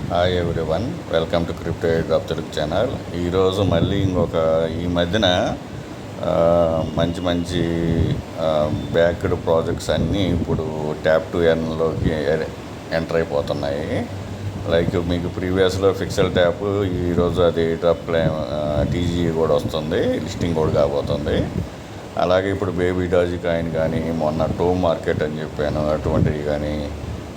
Hi everyone, welcome to crypto drop Telugu channel. ఈరోజు మళ్ళీ ఈ మధ్యన మంచి మంచి బ్యాక్డ్ ప్రాజెక్ట్స్ అన్నీ ఇప్పుడు ట్యాప్ టు ఎర్న్లోకి ఎంటర్ అయిపోతున్నాయి. లైక్ మీకు ప్రీవియస్లో ఫిక్సెల్ ట్యాప్, ఈరోజు అది డ్రాప్ క్లైమ్ టీజీ కూడా వస్తుంది, లిస్టింగ్ కూడా కాబోతుంది. అలాగే ఇప్పుడు బేబీ డాజీ కాయిన్ కానీ, మొన్న టోమ్ మార్కెట్ అని చెప్పాను, అటువంటివి కానీ,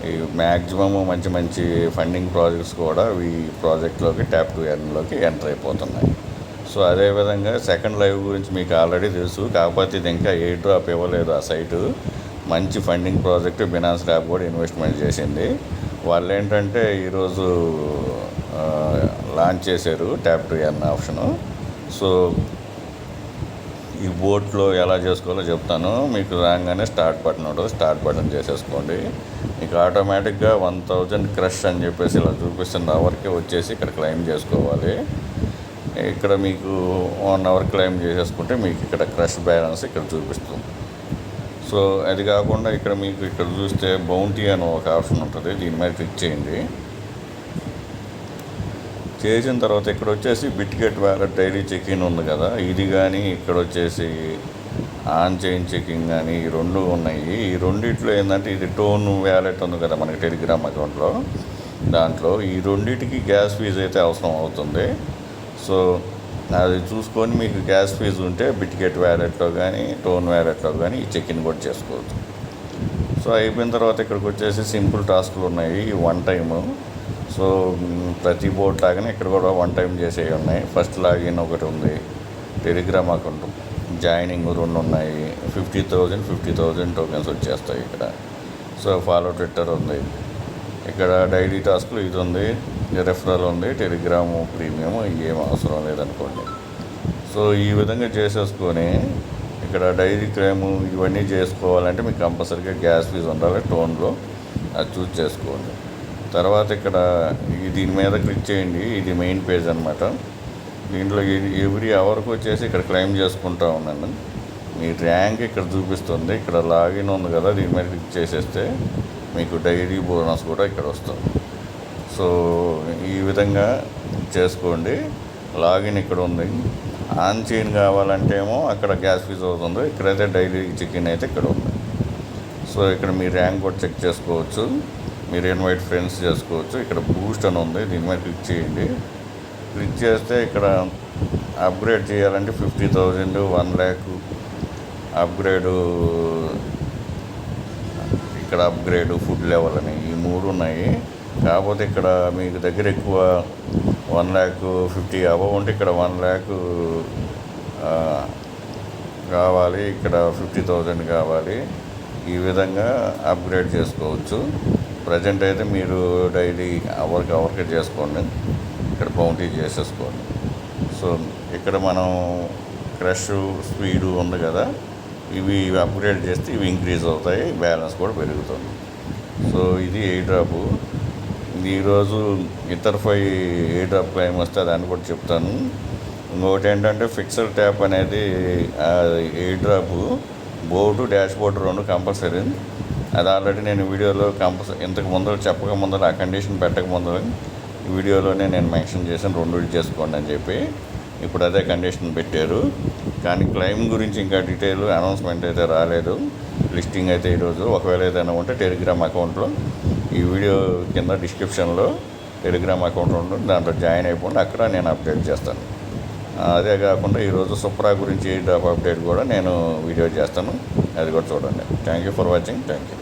ఈ మ్యాక్సిమమ్ మంచి మంచి ఫండింగ్ ప్రాజెక్ట్స్ కూడా ఈ ప్రాజెక్ట్లోకి ట్యాప్ టు ఎర్న్లోకి ఎంటర్ అయిపోతున్నాయి. సో అదేవిధంగా సెకండ్ లైవ్ గురించి మీకు ఆల్రెడీ తెలుసు, కాకపోతే ఇది ఇంకా ఏ డ్రాప్ ఇవ్వలేదు. ఆ సైటు మంచి ఫండింగ్ ప్రాజెక్ట్, బినాన్స్ ల్యాబ్ కూడా ఇన్వెస్ట్మెంట్ చేసింది. వాళ్ళు ఏంటంటే ఈరోజు లాంచ్ చేశారు tap to earn option. So ఈ బోట్లో ఎలా చేసుకోవాలో చెప్తాను. మీకు రాగానే స్టార్ట్ బటన్ చేసేసుకోండి. మీకు ఆటోమేటిక్గా 1000 క్రష్ అని చెప్పేసి ఇలా చూపిస్తున్న అవర్కే వచ్చేసి ఇక్కడ క్లెయిమ్ చేసుకోవాలి. ఇక్కడ మీకు 1 అవర్ క్లెయిమ్ చేసేసుకుంటే మీకు ఇక్కడ క్రష్ బ్యాలెన్స్ ఇక్కడ చూపిస్తుంది. సో అది కాకుండా ఇక్కడ చూస్తే బౌంటీ అని ఒక ఆప్షన్ ఉంటుంది, దీని మీద క్లిక్ చేయండి. చేసిన తర్వాత ఇక్కడ వచ్చేసి బిట్గెట్ వ్యాలెట్ డైలీ చెకింగ్ ఉంది కదా, ఇది కానీ ఇక్కడ వచ్చేసి ఆన్ చైన్ చెకింగ్ కానీ, ఈ రెండు ఉన్నాయి. ఈ రెండిట్లో ఏంటంటే ఇది టోన్ వ్యాలెట్ ఉంది కదా మనకి టెలిగ్రామ్ అకౌంట్లో, దాంట్లో ఈ రెండింటికి గ్యాస్ ఫీజు అయితే అవసరం అవుతుంది. సో అది చూసుకొని మీకు గ్యాస్ ఫీజు ఉంటే బిట్గెట్ వ్యాలెట్లో కానీ టోన్ వ్యాలెట్లో కానీ ఈ చెకింగ్ కూడా చేసుకోవచ్చు. సో అయిపోయిన తర్వాత ఇక్కడికి వచ్చేసి సింపుల్ టాస్క్లు ఉన్నాయి, వన్ టైము. సో ప్రతి బోర్డు లాగానే ఇక్కడ కూడా వన్ టైం చేసేవి ఉన్నాయి. ఫస్ట్ లాగిన్ ఒకటి ఉంది, టెలిగ్రామ్ అకౌంట్ జాయినింగ్ 2 ఉన్నాయి. 50,000 టోకెన్స్ వచ్చేస్తాయి ఇక్కడ. సో ఫాలో ట్విట్టర్ ఉంది, ఇక్కడ డైలీ టాస్క్లు ఇది ఉంది, రెఫరల్ ఉంది, టెలిగ్రామ్ ప్రీమియం ఏం అవసరం లేదనుకోండి. సో ఈ విధంగా చేసేసుకొని ఇక్కడ డైలీ క్లెయిమ్ ఇవన్నీ చేసుకోవాలంటే మీకు కంపల్సరీగా గ్యాస్ ఫీజు ఉండాలి టోన్లో, అది చూస్ చేసుకోండి. తర్వాత ఇక్కడ దీని మీద క్లిక్ చేయండి, ఇది మెయిన్ పేజ్ అనమాట. దీంట్లో ఎవ్రీ అవర్కి వచ్చేసి ఇక్కడ క్లెయిమ్ చేసుకుంటూ ఉన్నాను. మీ ర్యాంక్ ఇక్కడ చూపిస్తుంది, ఇక్కడ లాగిన్ ఉంది కదా, దీని మీద క్లిక్ చేసేస్తే మీకు డైలీ బోనస్ కూడా ఇక్కడ వస్తుంది. సో ఈ విధంగా చేసుకోండి. లాగిన్ ఇక్కడ ఉంది, ఆన్ చైన్ కావాలంటే ఏమో అక్కడ గ్యాస్ ఫీజు అవుతుంది, ఇక్కడైతే డైలీ చెకిన్ అయితే ఇక్కడ ఉంది. సో ఇక్కడ మీ ర్యాంక్ కూడా చెక్ చేసుకోవచ్చు, మీరు ఇన్వైట్ ఫ్రెండ్స్ చేసుకోవచ్చు. ఇక్కడ బూస్ట్ అని ఉంది, దీని మీద క్లిక్ చేయండి. క్లిక్ చేస్తే ఇక్కడ అప్గ్రేడ్ చేయాలంటే 50,000, 1 lakh అప్గ్రేడు, ఇక్కడ అప్గ్రేడ్, ఫుడ్ లెవెల్ అని ఈ 3 ఉన్నాయి. కాకపోతే ఇక్కడ మీకు దగ్గర ఎక్కువ 1,50,000 అబవ్ ఉంటే ఇక్కడ 1 lakh కావాలి, ఇక్కడ 50,000 కావాలి. ఈ విధంగా అప్గ్రేడ్ చేసుకోవచ్చు. ప్రజెంట్ అయితే మీరు డైలీ అవర్కి చేసుకోండి, ఇక్కడ బౌంటీ చేసేసుకోండి. సో ఇక్కడ మనం క్రష్ స్పీడు ఉంది కదా, ఇవి అప్గ్రేడ్ చేస్తే ఇవి ఇంక్రీజ్ అవుతాయి, బ్యాలెన్స్ కూడా పెరుగుతుంది. సో ఇది ఏ డ్రాపు. ఈరోజు ఇతర్ఫై ఏ డ్రాప్ క్లెయిమ్ వస్తే దాన్ని కూడా చెప్తాను. ఇంకొకటి ఏంటంటే ఫిక్సెల్ ట్యాప్ అనేది ఏ డ్రాపు బోర్డు డాష్ బోర్డు 2 కంపల్సరీ. అది ఆల్రెడీ నేను వీడియోలో ఇంతకు ముందు చెప్పక ముందర, ఆ కండిషన్ పెట్టక ముందర వీడియోలోనే నేను మెన్షన్ చేశాను 2 చేసుకోండి అని చెప్పి. ఇప్పుడు అదే కండిషన్ పెట్టారు, కానీ క్లెయిమ్ గురించి ఇంకా డీటెయిల్ అనౌన్స్మెంట్ అయితే రాలేదు. లిస్టింగ్ అయితే ఈరోజు, ఒకవేళ ఏదైనా ఉంటే టెలిగ్రామ్ అకౌంట్లో ఈ వీడియో కింద డిస్క్రిప్షన్లో టెలిగ్రామ్ అకౌంట్ ఉంటుంది, దాంట్లో జాయిన్ అయిపోండి, అక్కడ నేను అప్డేట్ చేస్తాను. అదే కాకుండా ఈరోజు సుప్రా గురించి డ్రాప్ అప్డేట్ కూడా నేను వీడియో చేస్తాను, అది కూడా చూడండి. Thank you for watching. Thank you.